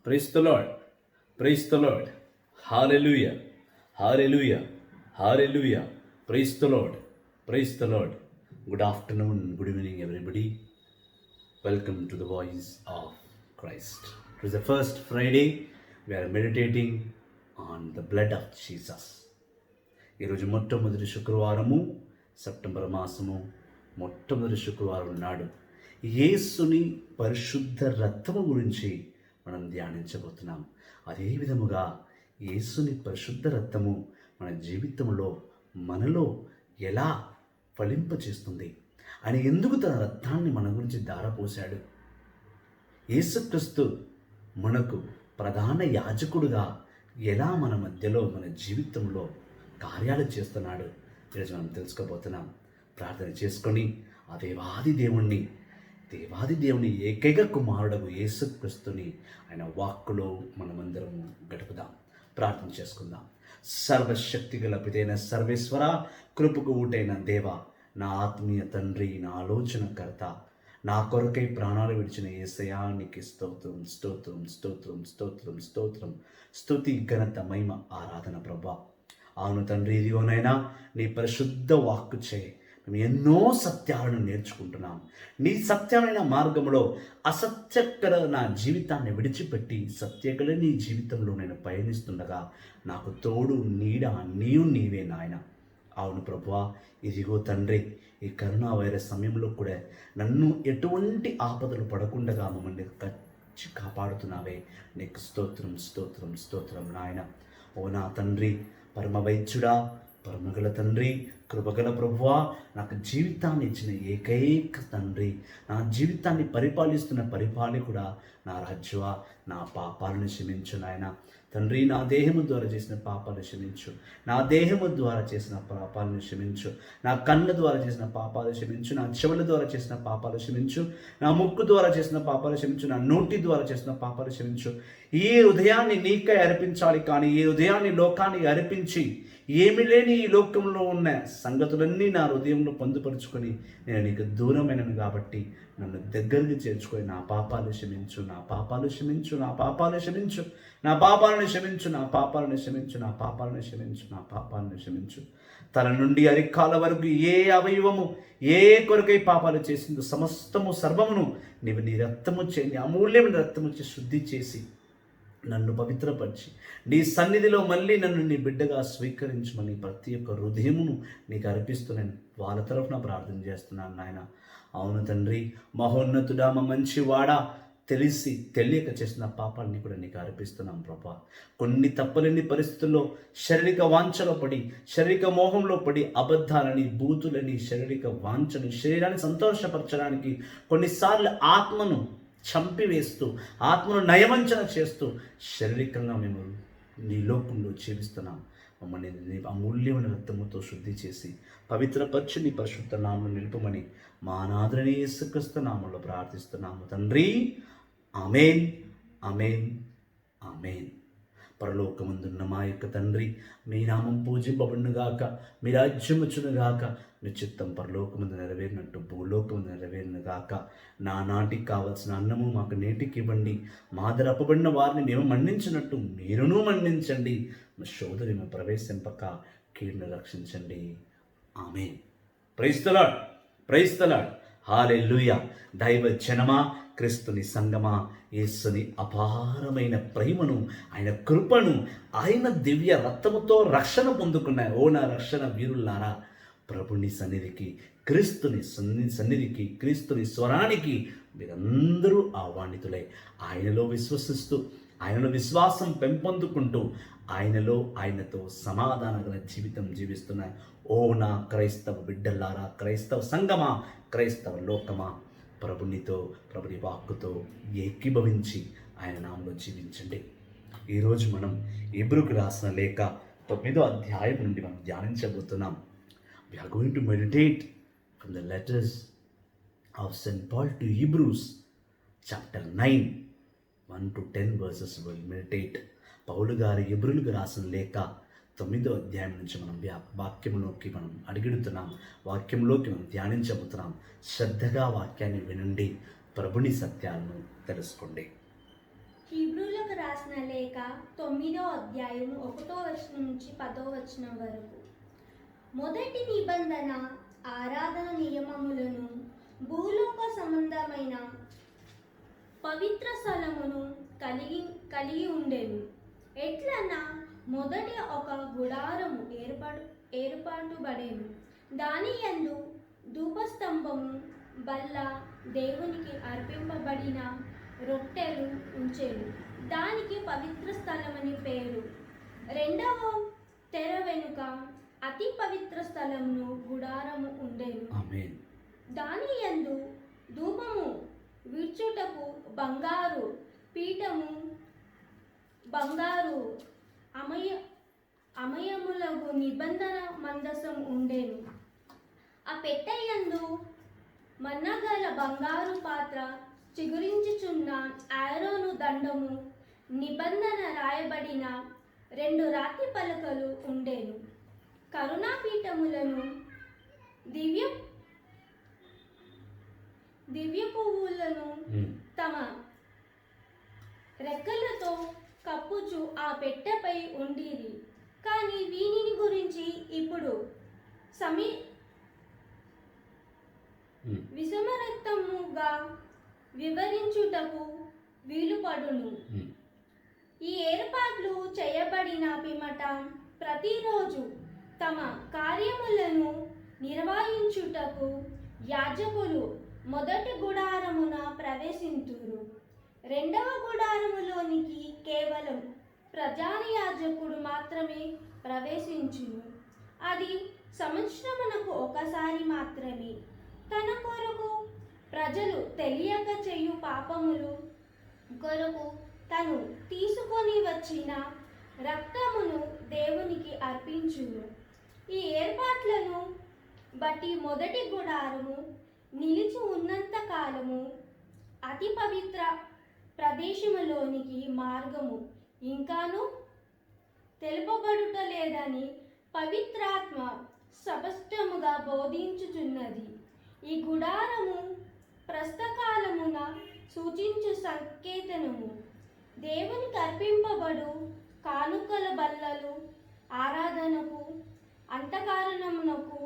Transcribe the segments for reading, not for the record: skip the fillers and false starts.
Praise the lord, praise the lord, hallelujah, hallelujah, hallelujah, praise the lord, praise the Lord. Good afternoon, good evening everybody. Welcome to the Voice of Christ. It is the first Friday. we are meditating on the blood of Jesus. ఈరోజు మొట్టమొదటి శుక్రవారము, September మాసము మొట్టమొదటి శుక్రవారం నాడు యేసుని పరిశుద్ధ రక్తము గురించి మనం ధ్యానించబోతున్నాం. అదే విధముగా యేసుని పరిశుద్ధ రక్తము మన జీవితంలో మనలో ఎలా ఫలింపచేస్తుంది, ఆయన ఎందుకు తన రక్తాన్ని మన గురించి ధారపోశాడు, యేసుక్రీస్తు మనకు ప్రధాన యాజకుడుగా ఎలా మన మధ్యలో మన జీవితంలో కార్యాలు చేస్తున్నాడు ఈరోజు మనం తెలుసుకోబోతున్నాం. ప్రార్థన చేసుకొని ఆ దేవాది దేవుని ఏకైక కుమారుడకు యేసుక్రీస్తుని ఆయన వాక్కులో మనమందరము గడుపుదాం. ప్రార్థన చేసుకుందాం. సర్వశక్తిగల పితైన సర్వేశ్వర, కృపకు ఊటైన దేవ, నా ఆత్మీయ తండ్రి, నా ఆలోచనకర్త, నా కొరకై ప్రాణాలు విడిచిన యేసయ్యా, నీకు స్తోత్రం, స్తోత్రం, స్తోత్రం, స్తోత్రం, స్తోత్రం, స్తుతి, ఘనత, మహిమ, ఆరాధన ప్రభా. అవును తండ్రి, ఇదిగోనైనా నీ పరిశుద్ధ వాక్కు చేయి మేము ఎన్నో సత్యాలను నేర్చుకుంటున్నాం. నీ సత్యమైన మార్గంలో అసత్యకర నా జీవితాన్ని విడిచిపెట్టి సత్యకర నీ జీవితంలో నేను పయనిస్తుండగా నాకు తోడు నీడ నీవే నాయన. అవును ప్రభువా, ఇదిగో తండ్రి, ఈ కరోనా వైరస్ సమయంలో కూడా నన్ను ఎటువంటి ఆపదలు పడకుండా మమ్మల్ని కాపాడుతున్నావే. నీకు స్తోత్రం, స్తోత్రం, స్తోత్రం నాయన. ఓ నా తండ్రి, పరమ వైద్యుడా, పరమగల తండ్రి, కృపగల ప్రభువా, నాకు జీవితాన్ని ఇచ్చిన ఏకైక తండ్రి, నా జీవితాన్ని పరిపాలిస్తున్న పరిపాలకుడా, నా రాజ్యవా, నా పాపాలను క్షమించు నాయన. తండ్రి, నా దేహము ద్వారా చేసిన పాపాలను క్షమించు, నా దేహము ద్వారా చేసిన పాపాలను క్షమించు, నా కళ్ళ ద్వారా చేసిన పాపాలు క్షమించు, నా చెవుల ద్వారా చేసిన పాపాలు క్షమించు, నా ముక్కు ద్వారా చేసిన పాపాలు క్షమించు, నా నోటి ద్వారా చేసిన పాపాలు క్షమించు. ఈ హృదయాన్ని నీకై అర్పించాలి, కానీ ఈ హృదయాన్ని లోకానికి అర్పించి ఏమి లేని ఈ లోకంలో ఉన్న సంగతులన్నీ నా హృదయంలో పొందుపరుచుకొని నేను నీకు దూరమైనను కాబట్టి నన్ను దగ్గరికి చేర్చుకొని నా పాపాలు క్షమించు, నా పాపాలు క్షమించు, నా పాపాలు క్షమించు, నా పాపాలను క్షమించు, నా పాపాలను క్షమించు, నా పాపాలను క్షమించు, నా పాపాలను క్షమించు. తల నుండి అరికాల వరకు ఏ అవయవము ఏ కొరకై పాపాలు చేసిందో సమస్తము సర్వమును నీవు నీ రక్తము చే, నీ అమూల్యమైన రక్తము చే శుద్ధి చేసి నన్ను పవిత్రపరిచి నీ సన్నిధిలో మళ్ళీ నన్ను నీ బిడ్డగా స్వీకరించమని ప్రతి ఒక్క హృదయమును నీకు అర్పిస్తూ నేను వాళ్ళ తరఫున ప్రార్థన చేస్తున్నాను నాయన. అవును తండ్రి, మహోన్నతుడా, మా మంచివాడా, తెలియక చేసిన పాపాలని కూడా నీకు అర్పిస్తున్నాం ప్రభా. కొన్ని తప్పలేని పరిస్థితుల్లో శారీరక వాంఛలో పడి, శారీరక మోహంలో పడి, అబద్ధాలని, బూతులని, శారీరక వాంఛను, శరీరాన్ని సంతోషపరచడానికి కొన్నిసార్లు ఆత్మను చంపివేస్తూ, ఆత్మను నయవంచన చేస్తూ శారీరకంగా మేము నీ లోకంలో జీవిస్తున్నాం. మమ్మల్ని నీ అమూల్యమైన రక్తముతో శుద్ధి చేసి పవిత్రపరచు నీ పరిశుద్ధ నామమును నిలుపమని మా నాథుని యేసుక్రీస్తు నామములో ప్రార్థిస్తున్నాము తండ్రి. ఆమేన్, ఆమేన్, ఆమేన్. పరలోకమందున్న మా యొక్క తండ్రి, మీ నామం పూజింపబడునుగాక, మీ రాజ్యం వచ్చునుగాక, మీ చిత్తం పరలోకమందు నెరవేరినట్టు భూలోకమందు నెరవేరునుగాక. నా నాటికి కావలసిన అన్నము మాకు నేటికి ఇవ్వండి, మాదరపబడిన వారిని మేము మన్నించినట్టు మీరును మన్నించండి, మా శోధని మేము ప్రవేశింపక కీడును రక్షించండి. ఆమేన్. Praise the lord, praise the lord, హల్లెలూయా. దైవ జనమా, క్రీస్తుని సంగమా, యేసుని అపారమైన ప్రేమను, ఆయన కృపను, ఆయన దివ్య రక్తముతో రక్షణ పొందుకున్న ఓ నా రక్షణ వీరులారా, ప్రభుని సన్నిధికి, క్రీస్తుని సన్నిధికి, క్రీస్తుని స్వరానికి మీరందరూ ఆహ్వానితులై ఆయనలో విశ్వసిస్తూ, ఆయనలో విశ్వాసం పెంపొందుకుంటూ, ఆయనతో సమాధానగల జీవితం జీవిస్తున్న ఓ నా క్రైస్తవ బిడ్డలారా, క్రైస్తవ సంగమా, క్రైస్తవ లోకమా, ప్రభుని వాక్కుతో ఏకీభవించి ఆయన నామంలో జీవించండి. ఈరోజు మనం హెబ్రీయులకు రాసిన లేఖ 9వ అధ్యాయం నుండి మనం ధ్యానించబోతున్నాం. We are going to meditate from the letters of St. Paul to Hebrews, chapter 9, 1 to 10 verses. We'll meditate. పౌలు గారి హెబ్రీయులకు రాసిన లేఖ 9వ అధ్యాయం నుంచి మనం వాక్యంలోకి మనం అడుగుతున్నాం, వాక్యంలోకి మనం ధ్యానించబోతున్నాం. శ్రద్ధగా వాక్యాన్ని వినండి, ప్రభుని సత్యాలను తెలుసుకోండి. హీబ్రూలకు రాసిన లేఖ 9వ అధ్యాయం 1వ వచనం నుంచి 10వ వచనం వరకు. మొదటి నిబంధన ఆరాధన నియమములను భూలోక సంబంధమైన పవిత్ర స్థలమును కలిగి ఉండేను. ఎట్లన్నా మొదటి ఒక గుడారము ఏర్పాటుబడేను. దాని యందు ధూపస్తంభము, బల్ల, దేవునికి అర్పింపబడిన రొట్టెలు ఉంచెను. దానికి పవిత్ర స్థలమని పేరు. రెండవ తెర వెనుక అతి పవిత్ర స్థలమును గుడారము ఉండేను. దాని యందు ధూపము విడ్చుటకు బంగారు పీఠము, బంగారు అమయములకు నిబంధన మందసం ఉండేను. ఆ పెట్టెయందు మన్నగల బంగారు పాత్ర, చిగురించుచున్న ఆరోను దండము, నిబంధన రాయబడిన 2 రాతి పలకలు ఉండేను. కరుణాపీఠములను దివ్య పువ్వులను తమ రెక్కలతో కప్పుచు ఆ పెట్టెపై ఉండిరి. కానీ వీనిని గురించి ఇప్పుడు విషమరక్తముగా వివరించుటకు వీలుపడును. ఈ ఏర్పాట్లు చేయబడిన పిమ్మట ప్రతిరోజు తమ కార్యములను నిర్వహించుటకు యాజకులు మొదటి గుడారమున ప్రవేశింతురు. రెండవ గుడారములోనికి కేవలం ప్రధాన యాజకుడు మాత్రమే ప్రవేశించును. అది సంవత్సరమునకు ఒకసారి మాత్రమే. తన కొరకు ప్రజలు తెలియక చేయు పాపములు కొరకు తను తీసుకొని వచ్చిన రక్తమును దేవునికి అర్పించును. ఈ ఏర్పాట్లను బట్టి మొదటి గుడారము నిలిచి ఉన్నంత కాలము అతి పవిత్ర ప్రదేశములోనికి మార్గము ఇంకాను తెలుపబడుట లేదని పవిత్రాత్మ స్పష్టముగా బోధించుచున్నది. ఈ గుడారము ప్రస్తుతకాలమున సూచించు సంకేతనము. దేవునికి అర్పింపబడు కానుకల బల్లలు ఆరాధనకు అంతకారణమునకు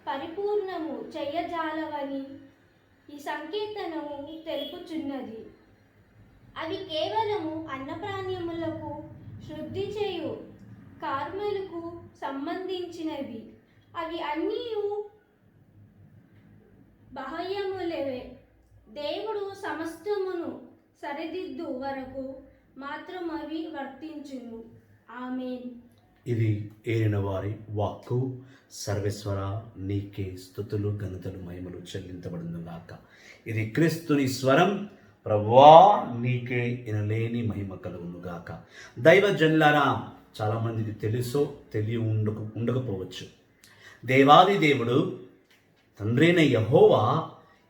పరిపూర్ణము చేయజాలవని ఈ సంకేతనము తెలుపుచున్నది. అవి కేవలము అన్నప్రాణ్యములకు శుద్ధి చేయు కార్మలకు సంబంధించినవి. అవి అన్నీ బాహ్యములవే. దేవుడు సమస్తమును సరిదిద్దు వరకు మాత్రం అవి వర్తించును. ఆమేన్. ఇది ఏలిన వారి వాక్కు. సర్వేశ్వర, నీకే స్తుతులు, ఘనతలు, మహిమలు చెల్లించబడును గాక. ఇది క్రీస్తుని స్వరం. ప్రభువా, నీకే ఎనలేని మహిమ కలుగును గాక. దైవజనులారా, చాలామందికి తెలుసో ఉండకపోవచ్చు, దేవాది దేవుడు తండ్రైన యెహోవా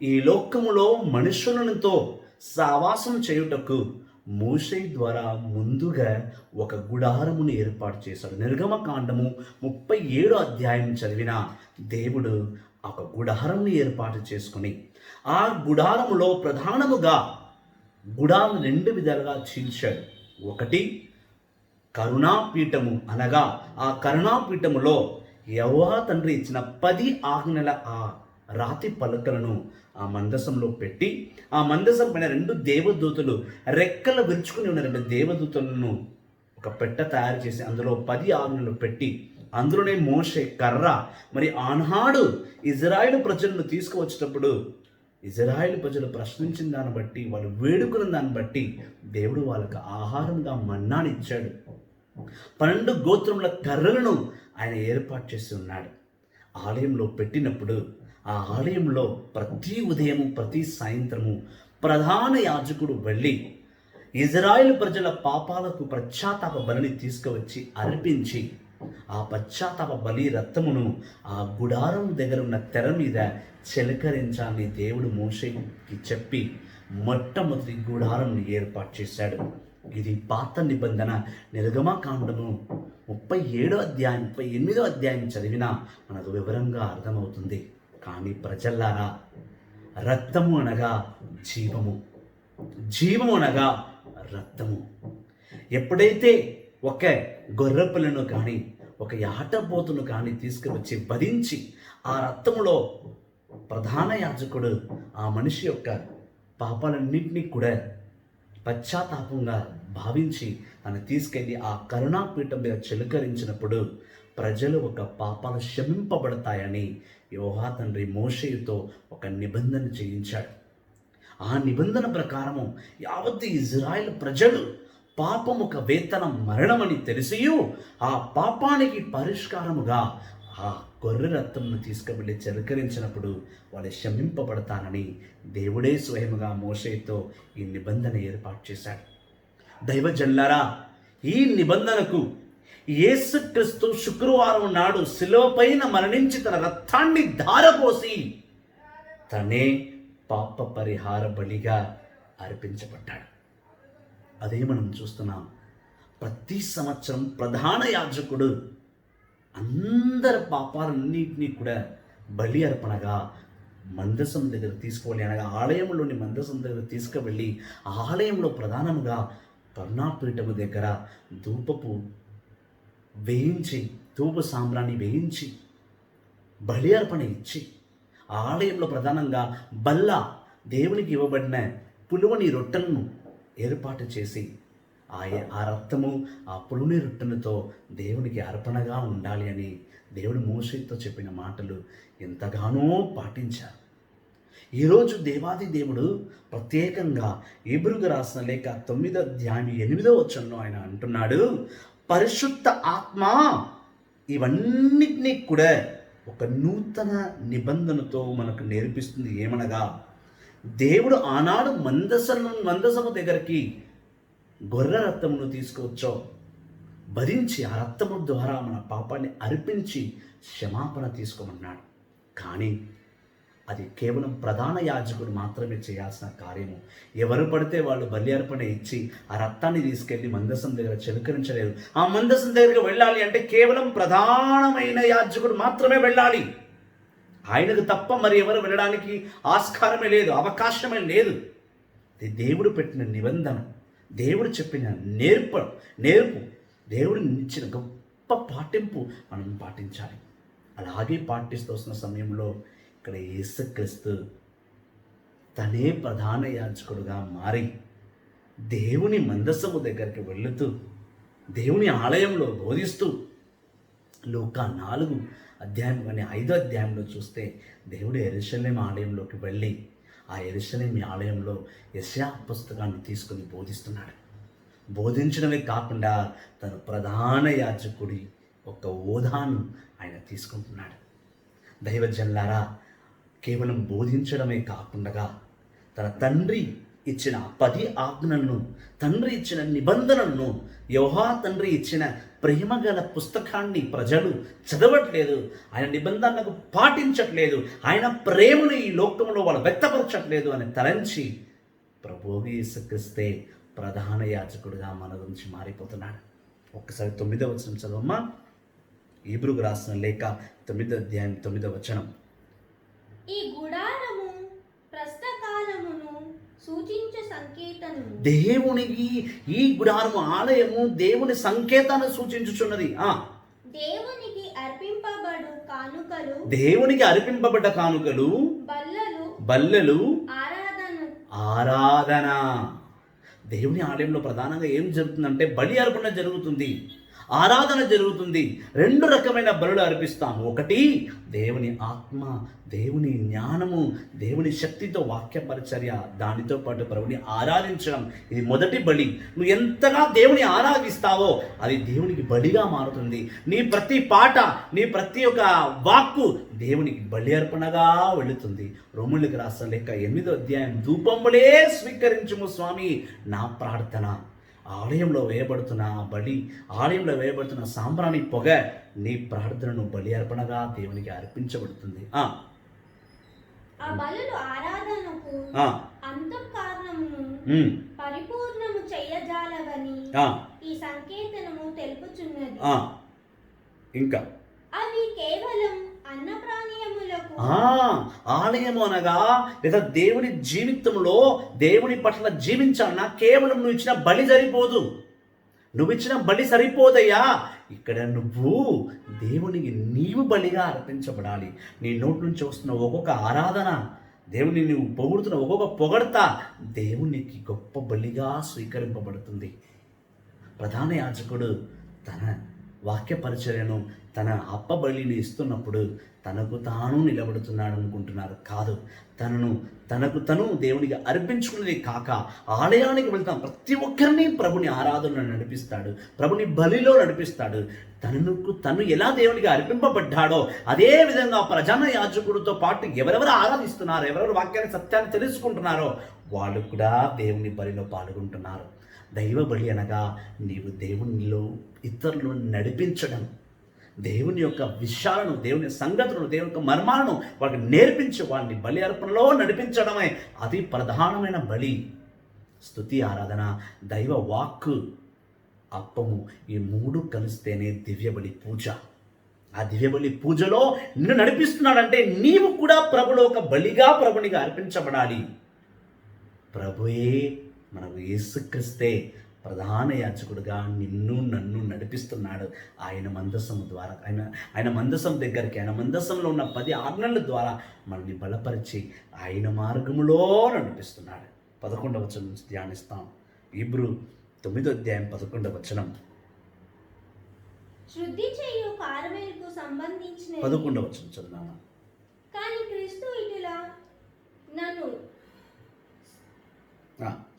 ఈ లోకములో మనుషులతో సావాసం చేయుటకు మోషే ద్వారా ముందుగా ఒక గుడారమును ఏర్పాటు చేశాడు. నిర్గమకాండము 37వ అధ్యాయం చదివిన దేవుడు ఒక గుడారమును ఏర్పాటు చేసుకుని ఆ గుడారములో ప్రధానముగా గుడారం 2 విధాలుగా చీల్చాడు. ఒకటి కరుణాపీఠము, అనగా ఆ కరుణాపీఠములో యెహోవా తండ్రి ఇచ్చిన 10 ఆజ్ఞల ఆ రాతి పలకలను ఆ మందసంలో పెట్టి, ఆ మందసం పైన 2 దేవదూతలు రెక్కలు విరుచుకుని ఉన్న 2 దేవదూతలను ఒక పెట్ట తయారు చేసి అందులో 10 ఆజ్ఞలు పెట్టి, అందులోనే మోషే కర్ర. మరి ఆనాడు ఇజ్రాయేలు ప్రజలను తీసుకువచ్చేటప్పుడు ఇజ్రాయేలు ప్రజలు ప్రశ్నించిన దాన్ని బట్టి, వాళ్ళు వేడుకున్న దాన్ని బట్టి దేవుడు వాళ్ళకి ఆహారంగా మన్నాని ఇచ్చాడు. 12 గోత్రముల కర్రలను ఆయన ఏర్పాటు చేసి ఉన్నాడు. ఆలయంలో పెట్టినప్పుడు ఆ ఆలయంలో ప్రతి ఉదయము ప్రతి సాయంత్రము ప్రధాన యాజకుడు వెళ్ళి ఇజ్రాయేలు ప్రజల పాపాలకు పశ్చాత్తాప బలిని తీసుకువచ్చి అర్పించి, ఆ పశ్చాత్తాప బలి రక్తమును ఆ గుడారం దగ్గర ఉన్న తెర మీద చిలకరించాలని దేవుడు మోషేకి చెప్పి మొట్టమొదటి గుడారంని ఏర్పాటు చేశాడు. ఇది పాత నిబంధన. నిర్గమకాండము 37వ అధ్యాయం 38వ అధ్యాయం చదివినా మనకు వివరంగా అర్థమవుతుంది. కానీ ప్రజల్లారా, రక్తము అనగా జీవము, జీవము అనగా రక్తము. ఎప్పుడైతే ఒక గొర్రెపిల్లను కానీ ఒక యాటపోతును కానీ తీసుకువచ్చి వధించి ఆ రక్తములో ప్రధాన యాజకుడు ఆ మనిషి యొక్క పాపాలన్నింటినీ కూడా పశ్చాత్తాపంగా భావించి తను తీసుకెళ్ళి ఆ కరుణాపీఠం మీద చిలకరించినప్పుడు ప్రజలు ఒక పాపాలు క్షమింపబడతాయని యెహోవా తండ్రి మోషేయుతో ఒక నిబంధన చేయించాడు. ఆ నిబంధన ప్రకారము యావత్ ఇజ్రాయెల్ ప్రజలు పాపం ఒక వేతనం మరణమని తెలిసియు ఆ పాపానికి పరిష్కారముగా ఆ గొర్రె రక్తంను తీసుకువెళ్ళి చిలకరించినప్పుడు వాళ్ళు క్షమింపబడతారని దేవుడే స్వయముగా మోషేతో ఈ నిబంధన ఏర్పాటు చేశాడు. దైవజనులారా, ఈ నిబంధనకు యేసుక్రీస్తు శుక్రవారం నాడు శిలువపైన మరణించి తన రక్తాన్ని ధారపోసి తనే పాప పరిహార బలిగా అర్పించబడ్డాడు. అదే మనం చూస్తున్నాం. ప్రతి సంవత్సరం ప్రధాన యాజకుడు అందరి పాపాలన్నింటినీ కూడా బలి అర్పణగా మందసం దగ్గర తీసుకువెళ్ళి, అనగా ఆలయంలోని మందసం దగ్గర తీసుకువెళ్ళి ఆలయంలో ప్రధానంగా కరుణాపీఠము దగ్గర ధూపపు వేయించి, ధూప సాంబ్రాన్ని వేయించి బలి అర్పణ ఇచ్చి ఆలయంలో ప్రధానంగా బల్ల దేవునికి ఇవ్వబడిన పులువని రొట్టెలను ఏర్పాటు చేసి ఆ రక్తము ఆ పులుని రొట్టెలతో దేవునికి అర్పణగా ఉండాలి అని దేవుడు మోషేతో చెప్పిన మాటలు ఎంతగానో పాటించారు. ఈరోజు దేవాది దేవుడు ప్రత్యేకంగా హెబ్రీయులకు రాసిన లేఖ 9వ అధ్యాయం 8వ వచనంలో ఆయన అంటున్నాడు, పరిశుద్ధ ఆత్మ ఇవన్నిటినీ కూడా ఒక నూతన నిబంధనతో మనకు నేర్పిస్తుంది. ఏమనగా దేవుడు ఆనాడు మందసము దగ్గరికి గొర్రె రక్తమును తీసుకొచ్చో భరించి ఆ రక్తము ద్వారా మన పాపాన్ని అర్పించి క్షమాపణ తీసుకోమన్నాడు. కానీ అది కేవలం ప్రధాన యాజకుడు మాత్రమే చేయాల్సిన కార్యము. ఎవరు పడితే వాళ్ళు బలి అర్పణ ఇచ్చి ఆ రక్తాన్ని తీసుకెళ్ళి మందసం దగ్గర చిలకరించలేదు. ఆ మందసం దగ్గరికి వెళ్ళాలి అంటే కేవలం ప్రధానమైన యాజకుడు మాత్రమే వెళ్ళాలి. ఆయనకు తప్ప మరి ఎవరు వెళ్ళడానికి ఆస్కారమే లేదు, అవకాశమే లేదు. ఇది దేవుడు పెట్టిన నిబంధన, దేవుడు చెప్పిన నేర్పు, దేవుడు ఇచ్చిన గొప్ప పాటింపు మనం పాటించాలి. అలాగే పాటిస్తూ వస్తున్న సమయంలో ఇక్కడ యేసుక్రీస్తు తనే ప్రధాన యాజకుడుగా మారి దేవుని మందసము దగ్గరికి వెళుతూ దేవుని ఆలయంలో బోధిస్తూ లూకా 4 అధ్యాయం కానీ 5వ అధ్యాయంలో చూస్తే దేవుడు యెరూషలేం ఆలయంలోకి వెళ్ళి ఆ యెరూషలేం ఆలయంలో యెషయా పుస్తకాన్ని తీసుకుని బోధిస్తున్నాడు. బోధించడమే కాకుండా తన ప్రధాన యాజకుడి ఒక హోదాను ఆయన తీసుకుంటున్నాడు. దైవజనులారా, కేవలం బోధించడమే కాకుండా తన తండ్రి ఇచ్చిన 10 ఆజ్ఞలను, తండ్రి ఇచ్చిన నిబంధనలను, యెహోవా తండ్రి ఇచ్చిన ప్రేమగల పుస్తకాన్ని ప్రజలు చదవట్లేదు, ఆయన నిబంధనలకు పాటించట్లేదు, ఆయన ప్రేమను ఈ లోకంలో వాళ్ళు వ్యక్తపరచట్లేదు అని తలంచి ప్రభువు యేసుక్రీస్తే ప్రధాన యాజకుడిగా మన గురించి మారిపోతున్నాడు. ఒక్కసారి 9వ వచనం చదవమ్మా. హెబ్రీయులకు రాసిన లేఖ 9వ అధ్యాయం 9వ వచనం. ఈ గుడారము ప్రస్తుతకాలమును సూచించే సంకేతము. దేవునికి ఈ గుడారము ఆలయము దేవుని సంకేతాన్ని సూచించుచున్నది. దేవునికి అర్పింపబడ్డ కానుకలు, బల్లెలు, ఆరాధన. దేవుని ఆలయంలో ప్రధానంగా ఏం జరుగుతుందంటే బలి అర్పణ జరుగుతుంది, ఆరాధన జరుగుతుంది. 2 రకమైన బలులు అర్పిస్తాము. ఒకటి దేవుని ఆత్మ, దేవుని జ్ఞానము, దేవుని శక్తితో వాక్య పరిచర్య, దానితో పాటు ప్రభుని ఆరాధించడం. ఇది మొదటి బలి. నువ్వు ఎంతగా దేవుని ఆరాధిస్తావో అది దేవునికి బలిగా మారుతుంది. నీ ప్రతి పాట, నీ ప్రతి ఒక్క వాక్కు దేవునికి బలి అర్పణగా వెళుతుంది. రోమీయులకు రాసిన లేఖ 8వ అధ్యాయం, ధూపంబలే స్వీకరించుము స్వామి నా ప్రార్థన. ఆలయంలో వేయబడుతున్న బలి, ఆలయంలో వేయబడుతున్న సాంబ్రాణి పొగ నీ ప్రార్థనను బలి అర్పణగా దేవునికి అర్పించబడుతుంది. ఆ బలులు ఆరాధనకు అంతఃకరణమును పరిపూర్ణము చేయజాలవని ఈ సంకేతనము తెలుపుచున్నది. ఇంకా అవి కేవలం అన్నప్రాణీయములకు ఆలయము అనగా లేదా దేవుని జీవితంలో దేవుని పట్ల జీవించాలన్నా కేవలం నువ్వు ఇచ్చిన బలి సరిపోదు. నువ్వు ఇచ్చిన బలి సరిపోదయ్యా. ఇక్కడ నువ్వు దేవునికి నీవు బలిగా అర్పించబడాలి. నీ నోటి నుంచి వస్తున్న ఒక్కొక్క ఆరాధన, దేవుని నువ్వు పొగుడుతున్న ఒక్కొక్క పొగడత దేవునికి గొప్ప బలిగా స్వీకరింపబడుతుంది. ప్రధాన యాజకుడు తన వాక్య పరిచర్యను, తన అప్ప బలిని ఇస్తున్నప్పుడు తనకు తాను నిలబడుతున్నాడు అనుకుంటున్నారు. కాదు, తనకు తను దేవునికి అర్పించుకునేది కాక ఆలయానికి వెళ్తాం ప్రతి ఒక్కరిని ప్రభుని ఆరాధనలో నడిపిస్తాడు, ప్రభుని బలిలో నడిపిస్తాడు. తను ఎలా దేవునికి అర్పింపబడ్డాడో అదే విధంగా ప్రధాన యాజకుడితో పాటు ఎవరెవరు ఆరాధిస్తున్నారో, ఎవరెవరు వాక్యాన్ని సత్యాన్ని తెలుసుకుంటున్నారో వాళ్ళు కూడా దేవుని బలిలో పాల్గొంటున్నారు. దైవ బలి అనగా నీవు దేవునిలో ఇతరులను నడిపించడం, దేవుని యొక్క విషయాలను, దేవుని సంగతులను, దేవుని యొక్క మర్మాలను వాళ్ళకి నేర్పించి వాళ్ళని బలి అర్పణలో నడిపించడమే అది ప్రధానమైన బలి. స్తుతి, ఆరాధన, దైవ వాక్కు, అప్పము ఈ మూడు కలిస్తేనే దివ్యబలి పూజ. ఆ దివ్యబలి పూజలో నిన్ను నడిపిస్తున్నాడంటే నీవు కూడా ప్రభులో ఒక బలిగా ప్రభునిగా అర్పించబడాలి. ప్రభుయే మనకు యేసుక్రీస్తే ప్రధాన యాజకుడుగా నిన్ను నన్ను నడిపిస్తున్నాడు. ఆయన మందసం ద్వారా, ఆయన మందసం దగ్గరికి, ఆయన మందసంలో ఉన్న 10 ఆజ్ఞల ద్వారా మనల్ని బలపరిచి ఆయన మార్గములో నడిపిస్తున్నాడు. 11వ వచనం నుంచి ధ్యానిస్తాం. హీబ్రూ 9వ అధ్యాయం 11వ వచనం. శుద్ధి చేయు కార్మికులకు సంబంధించిన 11వ వచనం చదువుదామా. కానీ క్రీస్తు ఇటులా నన్ను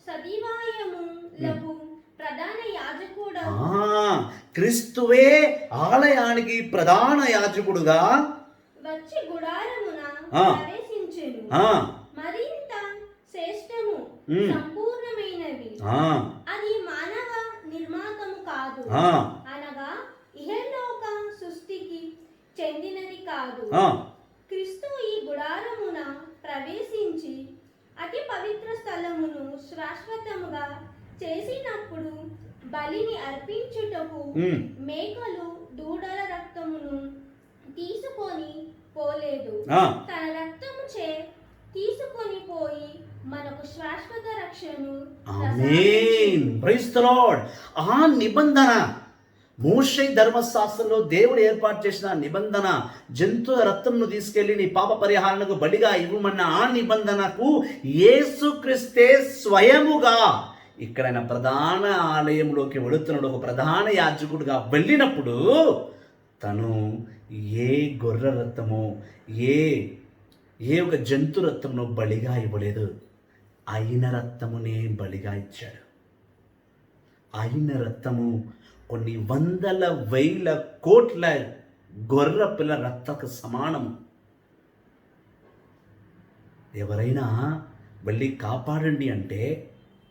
సదివాయములకు ప్రధాన యాజకుడు, క్రీస్తువే ఆలయానికి ప్రధాన యాజకుడుగా వచ్చి గుడారమున ప్రవేశించెను. మరింత శ్రేష్టము, సంపూర్ణమైనది. అది మానవ నిర్మాతము కాదు, అనగా ఇహలోక సృష్టికి చెందినది కాదు. క్రీస్తు ఈ గుడారమున ప్రవేశించి అతి పవిత్ర స్థలమును శాశ్వతముగా చేసినప్పుడు బలిని అర్పించుటకు మేకలు దూడల రక్తమును తీసుకొని పోలేదు. తన రక్తము చే తీసుకొని పోయి మనకు శాశ్వత రక్షణను. ఆమేన్, ప్రైజ్ ది లార్డ్. ఆ నిబంధన మోషే ధర్మశాస్త్రంలో దేవుడు ఏర్పాటు చేసిన నిబంధన, జంతువుల రక్తంను తీసుకెళ్లి నీ పాప పరిహారణకు బలిగా ఇవ్వమన్న ఆ నిబంధనకు యేసుక్రీస్తే స్వయముగా ఇక్కడ ప్రధాన ఆలయంలోకి వెళుతున్నాడు. ఒక ప్రధాన యాజకుడుగా వెళ్ళినప్పుడు తను ఏ గొర్రె రక్తమో ఏ ఒక జంతు రక్తమును బలిగా ఇవ్వలేదు. అయిన రక్తమునే బలిగా ఇచ్చాడు. అయిన రక్తము కొన్ని వందల వేల కోట్ల గొర్రె పిల్ల రక్తకు సమానము. ఎవరైనా వెళ్ళి కాపాడండి అంటే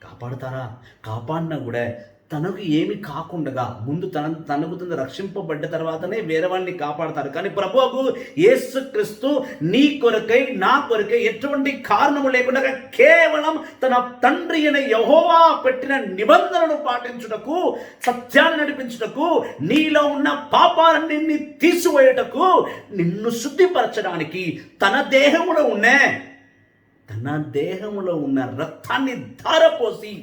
కాపాడతారా? కాపాడినా కూడా తనకు ఏమి కాకుండా ముందు తనకు రక్షింపబడ్డ తర్వాతనే వేరే వాడిని కాపాడతారు. కానీ ప్రభువుకు యేసుక్రీస్తు నీ కొరకై నా కొరకై ఎటువంటి కారణము లేకుండా కేవలం తన తండ్రి అయిన యెహోవా పెట్టిన నిబంధనను పాటించుటకు, సత్యాన్ని నడిపించుటకు, నీలో ఉన్న పాపాలన్నీ తీసివేయుటకు, నిన్ను శుద్ధిపరచడానికి తన దేహములో ఉన్న రక్తాన్ని ధారపోసి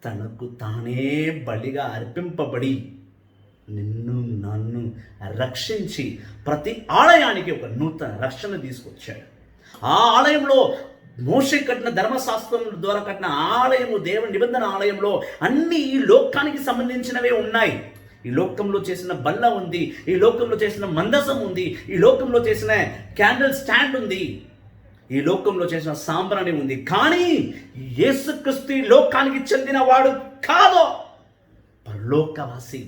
తనకు తానే బలిగా అర్పింపబడి నిన్ను నన్ను రక్షించి ప్రతి ఆలయానికి ఒక నూతన రక్షణ తీసుకొచ్చాడు. ఆ ఆలయంలో మోషే కట్టిన ధర్మశాస్త్రం ద్వారా కట్టిన ఆలయము, దేవుని నిబంధన ఆలయంలో అన్ని ఈ లోకానికి సంబంధించినవే ఉన్నాయి. ఈ లోకంలో చేసిన బల్ల ఉంది, ఈ లోకంలో చేసిన మందసం ఉంది, ఈ లోకంలో చేసిన క్యాండిల్ స్టాండ్ ఉంది, ఈ లోకంలో చేసిన సాంబ్రాణి ఉంది. కానీ యేసుక్రీస్తు ఈ లోకానికి చెందిన వాడు కాదు, పరలోకవాసి,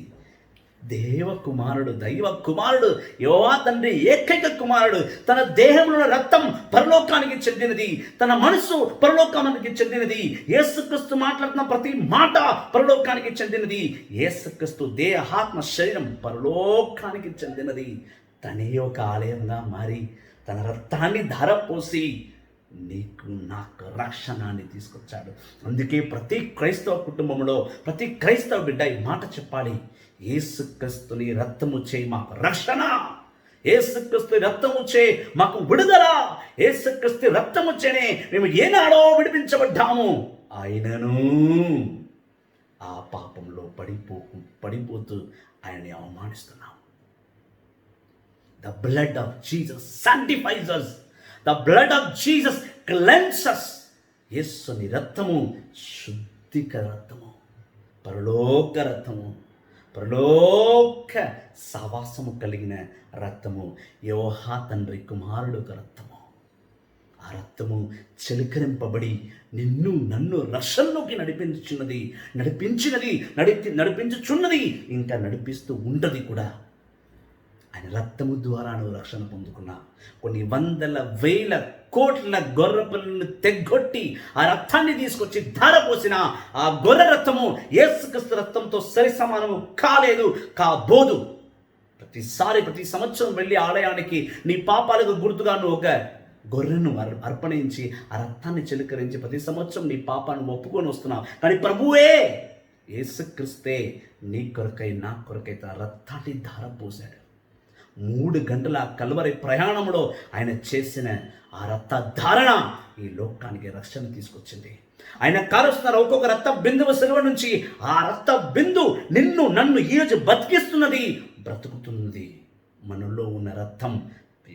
దైవ కుమారుడు, యెహోవా తండ్రి ఏకైక కుమారుడు. తన దేహంలో రక్తం పరలోకానికి చెందినది, తన మనసు పరలోకానికి చెందినది. యేసుక్రీస్తు మాట్లాడుతున్న ప్రతి మాట పరలోకానికి చెందినది. యేసుక్రీస్తు దేహాత్మ శరీరం పరలోకానికి చెందినది. తనే ఒక ఆలయంగా మారి తన రక్తాన్ని ధారపోసి నీకు నాకు రక్షణాన్ని తీసుకొచ్చాడు. అందుకే ప్రతి క్రైస్తవ కుటుంబంలో ప్రతి క్రైస్తవ బిడ్డ ఈ మాట చెప్పాలి, యేసుక్రీస్తుని రక్తము చేయి మాకు రక్షణ. యేసుక్రీస్తు రక్తముచ్చే మాకు విడుదల, యేసుక్రీస్తు రక్తముచ్చేనే మేము ఏనాడో విడిపించబడ్డాము. ఆయనను ఆ పాపంలో పడిపోతూ ఆయన్ని అవమానిస్తున్నాం. The blood of Jesus sanctifies us. The blood of Jesus cleanses us. యేసుని రక్తము శుద్ధిక రక్తము, పరలోక రక్తము, పరలోక సవాసము కలిగిన రక్తము, యెహోవా తండ్రి కుమారుడు రక్తము. ఆ రక్తము చిలకరింపబడి నిన్ను నన్ను రక్షణలోకి నడిపించుచున్నది, ఇంకా నడిపిస్తూ ఉండదు కూడా. ఆయన రక్తము ద్వారా నువ్వు రక్షణ పొందుకున్నా. కొన్ని వందల వేల కోట్ల గొర్రె పిల్లలను తెగ్గొట్టి ఆ రక్తాన్ని తీసుకొచ్చి ధారపోసిన ఆ గొర్రె రక్తము యేసుక్రీస్తు రక్తంతో సరి సమానము కాలేదు, కాబోదు. ప్రతి సంవత్సరం వెళ్ళి ఆలయానికి నీ పాపాలకు గుర్తుగా నువ్వు ఒక గొర్రెను అర్పణించి ఆ రక్తాన్ని చిలకరించి ప్రతి సంవత్సరం నీ పాపాన్ని ఒప్పుకొని వస్తున్నావు. కానీ ప్రభువే యేసుక్రీస్తే నీ కొరకై నా కొరకై తన రక్తాన్ని ధారపోసాడు. 3 గంటల కల్వరి ప్రయాణంలో ఆయన చేసిన ఆ రక్త ధారణ ఈ లోకానికి రక్షణ తీసుకొచ్చింది. ఆయన కారుస్తున్నారు ఒక్కొక్క రక్త బిందువు సిలువ నుంచి. ఆ రక్త బిందు నిన్ను నన్ను ఈరోజు బతికిస్తున్నది, బ్రతుకుతున్నది. మనలో ఉన్న రక్తం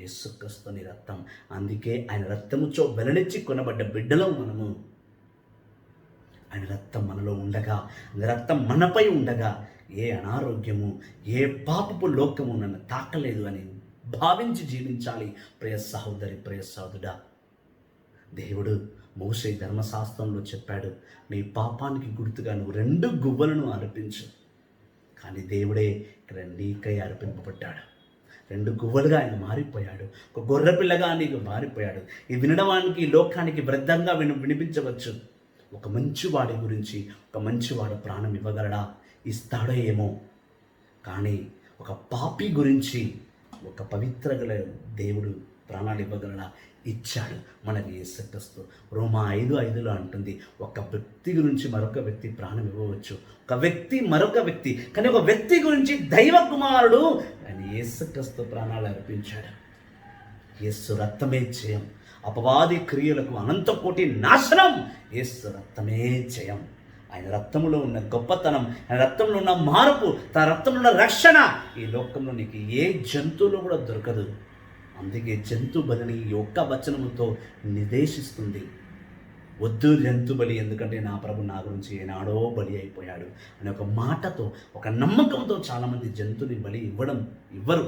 యేసుక్రీస్తుని రక్తం. అందుకే ఆయన రక్తముచో వెలనిచ్చి కొనబడ్డ బిడ్డలో మనము. ఆయన రక్తం మనలో ఉండగా, రక్తం మనపై ఉండగా ఏ అనారోగ్యము, ఏ పాపపు లోకము నన్ను తాకలేదు అని భావించి జీవించాలి. ప్రియ సహోదరి, ప్రియ సహోదరుడా, దేవుడు మోషే ధర్మశాస్త్రంలో చెప్పాడు, నీ పాపానికి గుర్తుగా నువ్వు 2 గువ్వలను అర్పించు. కానీ దేవుడే ఇక్కడ నీకై అర్పింపబడ్డాడు. 2 గువ్వలుగా ఆయన మారిపోయాడు. ఒక గొర్రెపిల్లగా నీకు మారిపోయాడు. ఇది వినడానికి లోకానికి వృద్ధంగా వినిపించవచ్చు. ఒక మంచివాడి గురించి ఒక మంచివాడు ప్రాణం ఇవ్వగలడా? ఇస్తాడో ఏమో. కానీ ఒక పాపి గురించి ఒక పవిత్ర గల దేవుడు ప్రాణాలు ఇవ్వగలడా? ఇచ్చాడు. మనకి యేసుక్రీస్తు. రోమా 5:5 అంటుంది, ఒక వ్యక్తి గురించి మరొక వ్యక్తి ప్రాణం ఇవ్వవచ్చు, ఒక వ్యక్తి మరొక వ్యక్తి, కానీ ఒక వ్యక్తి గురించి దైవ కుమారుడు ఆయన యేసుక్రీస్తు ప్రాణాలు అర్పించాడు. యేసు రక్తమే జయం. అపవాది క్రియలకు అనంత కోటి నాశనం. యేసు రక్తమే జయం. ఆయన రక్తంలో ఉన్న గొప్పతనం, ఆయన రక్తంలో ఉన్న మార్పు, తన రక్తంలో ఉన్న రక్షణ ఈ లోకంలో నీకు ఏ జంతువులో కూడా దొరకదు. అందుకే జంతు బలిని ఒక్క వచనముతో నిర్దేశిస్తుంది. వద్దు జంతు బలి, ఎందుకంటే నా ప్రభు నా గురించి ఏనాడో బలి అయిపోయాడు అనే ఒక మాటతో, ఒక నమ్మకంతో చాలామంది జంతువుని బలి ఇవ్వరు.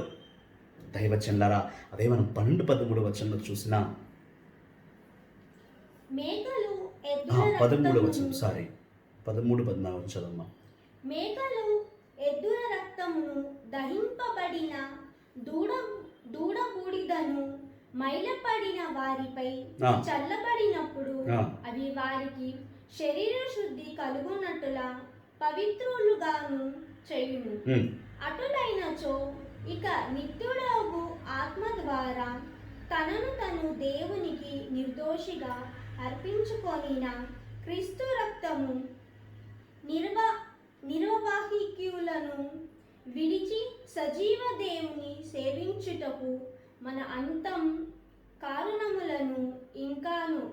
దైవచనులారా, అదే మనం 12-13 వచనంలో చూసినా, 13 వచనం, 13-14 చదమ్మా. మేకలు ఎద్దుల రక్తమును, దహింపబడిన దూడ బూడిదను మైలపడిన వారిపై చల్లబడినప్పుడు అవి వారికి శరీర శుద్ధి కలుగునట్టులా పవిత్రులుగాను చేయును. అటులైనచో ఇక నిత్యుడగు ఆత్మ ద్వారా తనను తను దేవునికి నిర్దోషిగా అర్పించుకొనిన క్రీస్తు రక్తము నిర్వాహికులను విడిచి సజీవ దేవుని సేవించుటకు మన అంతం కారణములను ఇంకాను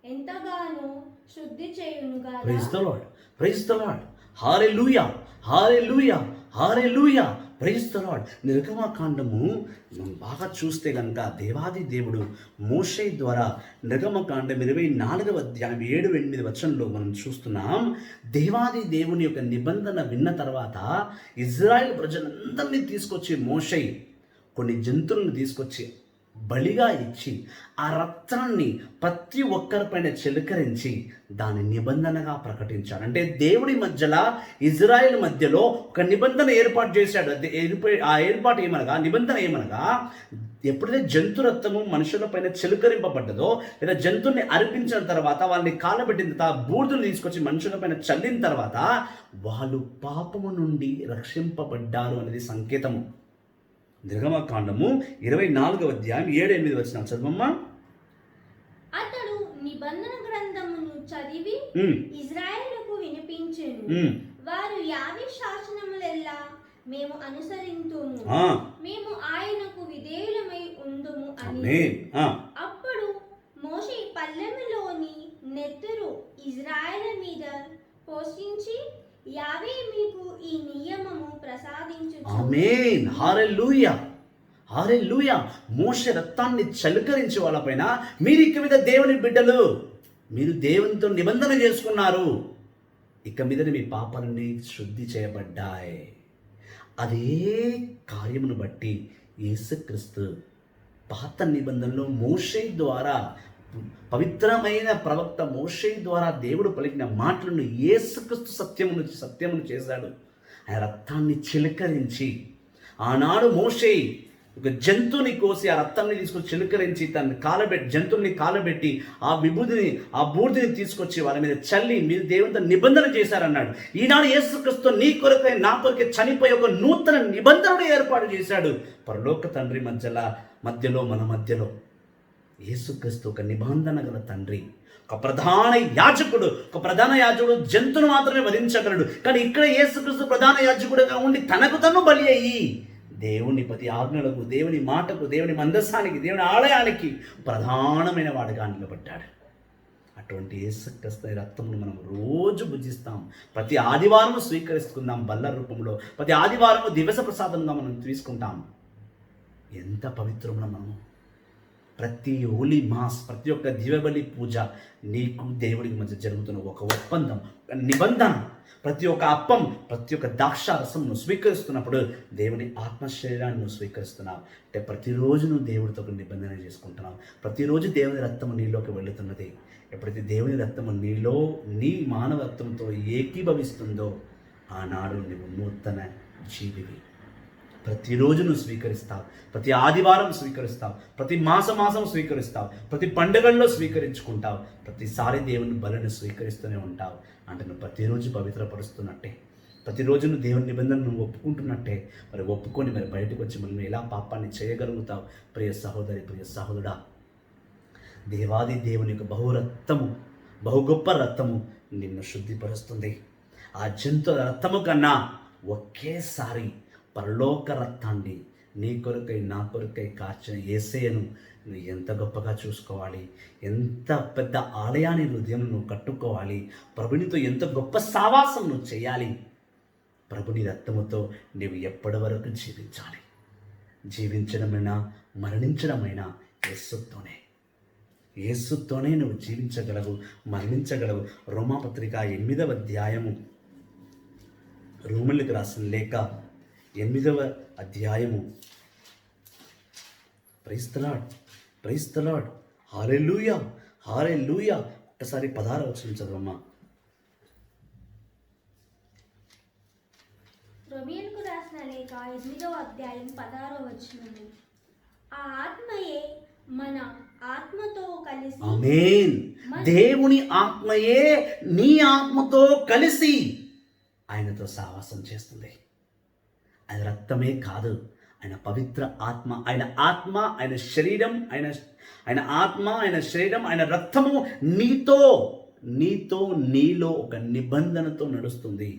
ఎంతగానో శుద్ధి చేయునుగా. Praise the lord, praise the lord, hallelujah, hallelujah, hallelujah, praise the lord. నిర్గమకాండము మనం బాగా చూస్తే కనుక దేవాది దేవుడు మోషే ద్వారా నిర్గమకాండం 24వ అధ్యాయం 7-8 వచనంలో మనం చూస్తున్నాం. దేవాది దేవుని యొక్క నిబంధన విన్న తర్వాత ఇజ్రాయెల్ ప్రజలందరినీ తీసుకొచ్చి మోషే కొన్ని జంతువులను తీసుకొచ్చి బలిగా ఇచ్చి ఆ రక్తాన్ని ప్రతి ఒక్కరిపైన చిలకరించి దాని నిబంధనగా ప్రకటించాడు. అంటే దేవుడి మధ్యలో ఇజ్రాయెల్ మధ్యలో ఒక నిబంధన ఏర్పాటు చేశాడు. ఆ ఏర్పాటు ఏమనగా, నిబంధన ఏమనగా, ఎప్పుడైతే జంతు రక్తము మనుషుల పైన చిలకరింపబడ్డదో, లేదా జంతువుని అర్పించిన తర్వాత వాళ్ళని కాలబెట్టిన తర్వాత బూడిదను తీసుకొచ్చి మనుషుల పైన చల్లిన తర్వాత వాళ్ళు పాపము నుండి రక్షింపబడ్డారు అనేది సంకేతము. నిర్గమకాండము 24వ అధ్యాయం 7-8 వచనాలు చదవమ్మా. అతడు నిబంధన గ్రంథమును చదివి ఇజ్రాయేలుకు వినిపించెను. వారు యావే శాసనములెల్లా మేము అనుసరింతుము, ఆ, మేము ఆయనకు విధేయులమై ఉందుము అని. ఆమేన్. అప్పుడు మోషే పల్లెములోని నెత్తురు ఇజ్రాయేలు మీద పోషించి, యావే మీకు ఈ నియమము ప్రసాదించుచు. ఆమేన్. హల్లెలూయా, హల్లెలూయా. మోషే రక్తాన్ని చలుకరించి వాళ్ళపైన, మీరు ఇక మీద దేవుని బిడ్డలు, మీరు దేవునితో నిబంధన చేసుకున్నారు, ఇక మీద మీ పాపాలన్నీ శుద్ధి చేయబడ్డాయి. అదే కార్యమును బట్టి యేసుక్రీస్తు పాత నిబంధనలో మోషే ద్వారా, పవిత్రమైన ప్రవక్త మోషే ద్వారా దేవుడు పలికిన మాటలను యేసుక్రీస్తు సత్యమును చేశాడు. ఆయన రక్తాన్ని చిలకరించి, ఆనాడు మోషే ఒక జంతువుని కోసి ఆ రక్తాన్ని తీసుకొని చిలకరించి జంతువుని కాలబెట్టి ఆ విభూతిని, ఆ బూడిదని తీసుకొచ్చి వాళ్ళ మీద చల్లి మీరు దేవునితో నిబంధన చేశారన్నాడు. ఈనాడు యేసుక్రీస్తు నీ కొరకై నా కొరకై చనిపోయి ఒక నూతన నిబంధనను ఏర్పాటు చేశాడు. పరలోక తండ్రి మధ్యలో మన మధ్యలో యేసుక్రీస్తు ఒక నిబంధన గల తండ్రి, ఒక ప్రధాన యాజకుడు జంతువును మాత్రమే వధించగలడు. కానీ ఇక్కడ యేసుక్రీస్తు ప్రధాన యాజకుడుగా ఉండి తనకు తను బలి అయ్యి దేవుని ప్రతి ఆజ్ఞలకు, దేవుని మాటకు, దేవుని మందస్సానికి, దేవుని ఆలయానికి ప్రధానమైన వాడుగా నిలబడ్డాడు. అటువంటి యేసుక్రీస్తు రక్తమును మనం రోజు భుజిస్తాం. ప్రతి ఆదివారం స్వీకరిస్తున్నాం బల్ల రూపంలో, ప్రతి ఆదివారం దివస ప్రసాదంగా మనం తీసుకుంటాం. ఎంత పవిత్రమైన మనము. ప్రతి హోలీ మాస్, ప్రతి ఒక్క దివ్యబలి పూజ నీకు దేవుడికి మధ్య జరుగుతున్న ఒక ఒప్పందం, ఒక నిబంధన. ప్రతి ఒక్క అప్పం, ప్రతి ఒక్క ద్రాక్ష రసం నువ్వు స్వీకరిస్తున్నప్పుడు దేవుని ఆత్మశరీరాన్ని నువ్వు స్వీకరిస్తున్నావు. అంటే ప్రతిరోజు నువ్వు దేవుడితో ఒక నిబంధన చేసుకుంటున్నావు. ప్రతిరోజు దేవుని రక్తము నీలోకి వెళుతున్నది. ఎప్పుడైతే దేవుని రక్తము నీలో, నీ మానవ రక్తంతో ఏకీభవిస్తుందో ఆనాడు నువ్వు నూతన జీవివి. ప్రతిరోజు నువ్వు స్వీకరిస్తావు, ప్రతి ఆదివారం స్వీకరిస్తావు, ప్రతి మాసం స్వీకరిస్తావు, ప్రతి పండుగల్లో స్వీకరించుకుంటావు, ప్రతిసారి దేవుని బలిని స్వీకరిస్తూనే ఉంటావు. అంటే నువ్వు ప్రతిరోజు పవిత్రపరుస్తున్నట్టే, ప్రతిరోజు నువ్వు దేవుని నిబంధన నువ్వు ఒప్పుకుంటున్నట్టే. మరి ఒప్పుకొని మరి బయటకు వచ్చి మనం ఎలా పాపాన్ని చేయగలుగుతావు? ప్రియ సహోదరి, ప్రియ సహోదరుడా, దేవాది దేవుని యొక్క బహు గొప్ప రక్తము నిన్ను శుద్ధిపరుస్తుంది. ఆ జంతువుల రక్తము కన్నా ఒకేసారి పరలోక రక్తాన్ని నీ కొరకై నా కొరకై కార్చిన యేసయ్యను నువ్వు ఎంత గొప్పగా చూసుకోవాలి, ఎంత పెద్ద ఆలయాన్ని హృదయం నువ్వు కట్టుకోవాలి, ప్రభునితో ఎంత గొప్ప సావాసం నువ్వు చేయాలి. ప్రభుని రక్తముతో నువ్వు ఎప్పటి వరకు జీవించాలి. జీవించడమైనా మరణించడమైనా యేసుతోనే నువ్వు జీవించగలవు, మరణించగలవు. రోమాపత్రిక 8వ అధ్యాయము, రోమీయులకు రాసిన లేఖ 8వ అధ్యాయము. ప్రైజ్ ది లార్డ్, హల్లెలూయా, హల్లెలూయా. ఒకసారి 16వ వచనం చదవమ్మా. రోమీయులకు రాసిన లేఖ 8వ అధ్యాయం 16వ వచనము. ఆ ఆత్మయే మన ఆత్మతో కలిసి, ఆమేన్. దేవుని ఆత్మయే నీ ఆత్మతో కలిసి ఆయనతో సహవాసం చేస్తుంది. ఆయన రక్తమే కాదు, ఆయన పవిత్ర ఆత్మ, ఆయన ఆత్మ, ఆయన శరీరం, ఆయన ఆత్మ, ఆయన శరీరం, ఆయన రక్తము నీలో ఒక నిబంధనతో నడుస్తుంది.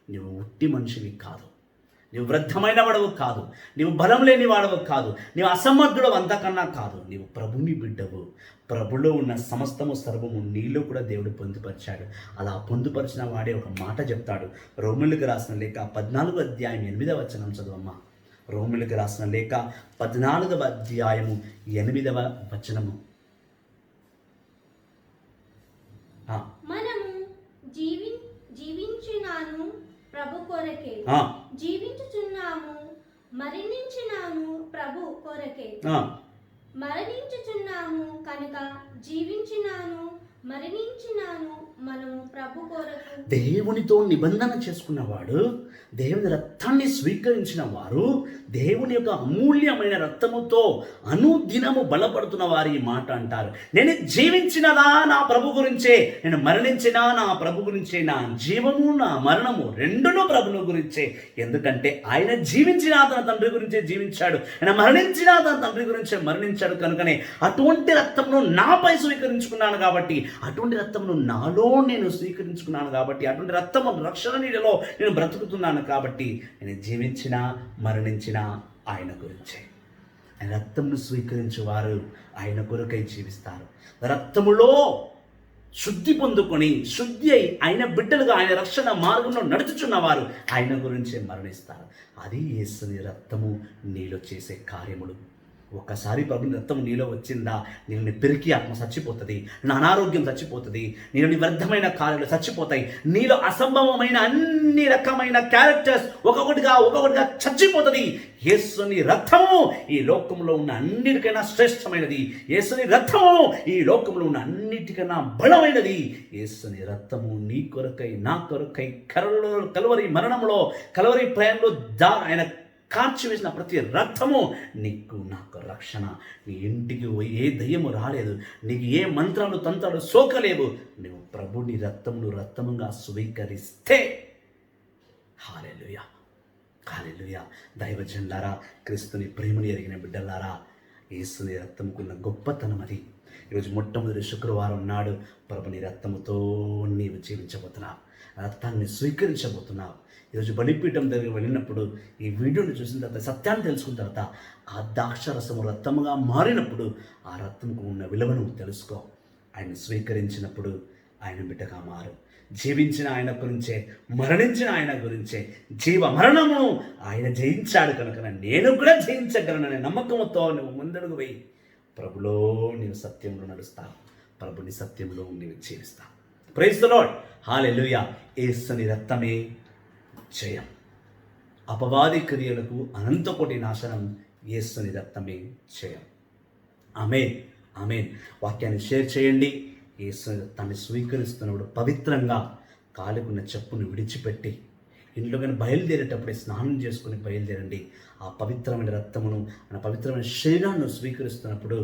నువ్వు ఉట్టి మనిషివి కాదు, నువ్వు వృద్ధమైన వాడవు కాదు, నీవు బలం లేని వాడవు కాదు, నీవు అసమర్థుడవు అంతకన్నా కాదు. నీవు ప్రభుని బిడ్డవు. ప్రభులో ఉన్న సమస్తము సర్వము నీలో కూడా దేవుడు పొందుపరిచాడు. అలా పొందుపరిచిన వాడే ఒక మాట చెప్తాడు. రోమీయులకు రాసిన లేఖ 14వ అధ్యాయం 8వ వచనం చదవమ్మా. రోమీయులకు రాసిన లేఖ 14వ అధ్యాయము 8వ వచనము. మనము జీవించున్నాను ప్రభు కొరకే, జీవించుచున్నాము మరణించినాను ప్రభు కొరకే, మరణించుచున్నాము కనుక జీవించినాను మరణించినాను మనము ప్రభు కొరకు. దేవునితో నిబంధన చేసుకున్నవాడు, దేవుని రక్తాన్ని స్వీకరించిన వారు, దేవుని యొక్క అమూల్యమైన రక్తముతో అనుదినము బలపడుతున్న వారి మాట అంటారు. నేను జీవించినదా నా ప్రభు గురించే, నేను మరణించినా నా ప్రభు గురించే. నా జీవము నా మరణము రెండును ప్రభును గురించే. ఎందుకంటే ఆయన జీవించినా తన తండ్రి గురించే జీవించాడు, ఆయన మరణించినా తన తండ్రి గురించే మరణించాడు. కనుకనే అటువంటి రక్తమును నాపై స్వీకరించుకున్నాను కాబట్టి అటువంటి రక్తమును నాలో నేను స్వీకరించుకున్నాను కాబట్టి, అటువంటి రక్తము రక్షణ నీడలో నేను బ్రతుకుతున్నాను కాబట్టి, నేను జీవించినా మరణించినా ఆయన గురించే. ఆయన రక్తమును స్వీకరించే వారు ఆయన కొరకై జీవిస్తారు. రక్తములో శుద్ధి పొందుకొని శుద్ధి అయి ఆయన బిడ్డలుగా ఆయన రక్షణ మార్గంలో నడుచుచున్నవారు ఆయన గురించే మరణిస్తారు. అది యేసుని రక్తము నీలో చేసే కార్యములు. ఒక్కసారి ప్రభుని రక్తం నీలో వచ్చిందా, నేను పెరికి ఆత్మ చచ్చిపోతుంది, నా అనారోగ్యం చచ్చిపోతుంది, నేను వ్యర్థమైన కార్యాలు చచ్చిపోతాయి, నీలో అసంభవమైన అన్ని రకమైన క్యారెక్టర్స్ ఒక్కొక్కటిగా చచ్చిపోతుంది. యేసుని రక్తము ఈ లోకంలో ఉన్న అన్నిటికైనా శ్రేష్టమైనది. యేసుని రక్తము ఈ లోకంలో ఉన్న అన్నిటికైనా బలమైనది. యేసుని రక్తము నీ కొరకై నా కొరకై కల్వరి మరణంలో కల్వరి ప్రయాణంలో ఆయన కార్చివేసిన ప్రతి రక్తము నీకు నాకు రక్షణ. నీ ఇంటికి ఏ దయ్యము రాలేదు, నీకు ఏ మంత్రాలు తంత్రాలు సోకలేవు. నువ్వు ప్రభుని రక్తముగా స్వీకరిస్తే. హల్లెలూయా, హల్లెలూయా. దైవజనులారా, క్రీస్తుని ప్రేమని ఎరిగిన బిడ్డలారా, యేసుని రక్తముకున్న గొప్పతనం అది. ఈరోజు మొట్టమొదటి శుక్రవారం నాడు ప్రభుని రక్తముతో నీవు జీవించబోతున్నావు, రక్తాన్ని స్వీకరించబోతున్నావు. ఈరోజు బలిపీఠం దగ్గర వెళ్ళినప్పుడు ఈ వీడియోని చూసిన తర్వాత, సత్యాన్ని తెలుసుకున్న తర్వాత, ఆ ద్రాక్షరసము రక్తముగా మారినప్పుడు ఆ రక్తముకు ఉన్న విలువను తెలుసుకో. ఆయన స్వీకరించినప్పుడు ఆయన బిడ్డగా మారు. జీవించిన ఆయన గురించే, మరణించిన ఆయన గురించే, జీవ మరణము ఆయన జయించాడు కనుక నేను కూడా జయించగలననే నమ్మకంతో నువ్వు ముందడుగు వేయి. ప్రభులో నీవు సత్యంలో నడుస్తావు, ప్రభుని సత్యంలో నీవు జీవిస్తావు. ప్రైజ్ ది లార్డ్, హల్లెలూయా. యేసుని రక్తమే జయం. అపవాది క్రియలకు అనంతకోటి నాశనం యేసుని రక్తమే జయం. ఆమేన్, ఆమేన్. వాక్యాన్ని షేర్ చేయండి. యేసు రక్తాన్ని స్వీకరిస్తున్నప్పుడు పవిత్రంగా కాలుకున్న చెప్పును విడిచిపెట్టి ఇంట్లో కానీ బయలుదేరేటప్పుడే స్నానం చేసుకుని బయలుదేరండి. ఆ పవిత్రమైన రక్తమును, ఆ పవిత్రమైన శరీరాన్ని స్వీకరిస్తున్నప్పుడు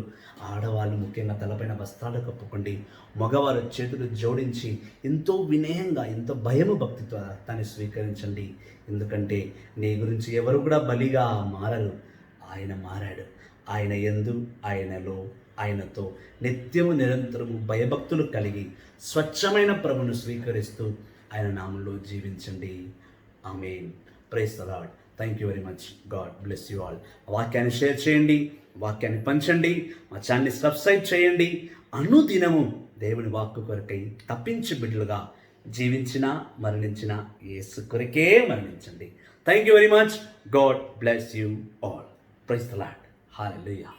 ఆడవాళ్ళు ముఖ్యంగా తలపైన వస్త్రాలు కప్పుకోండి. మగవారు చేతులు జోడించి ఎంతో వినయంగా, ఎంతో భయము భక్తితో రక్తాన్ని స్వీకరించండి. ఎందుకంటే నీ గురించి ఎవరు కూడా బలిగా మారరు, ఆయన మారాడు. ఆయన యందు, ఆయనలో, ఆయనతో నిత్యము నిరంతరము భయభక్తులు కలిగి స్వచ్ఛమైన ప్రభును స్వీకరిస్తూ ఆయన నామంలో జీవించండి. ఆమేన్. Praise the lord. Thank you very much. God bless you all. వాక్యాన్ని షేర్ చేయండి, వాక్యాన్ని పంచండి, మా ఛానల్ని సబ్స్క్రైబ్ చేయండి. అనుదినము దేవుని వాక్కు కొరకై తప్పించి బిడ్డలుగా జీవించినా మరణించినా యేసు కొరకే మరణించండి. Thank you very much. God bless you all. Praise the lord. Hallelujah.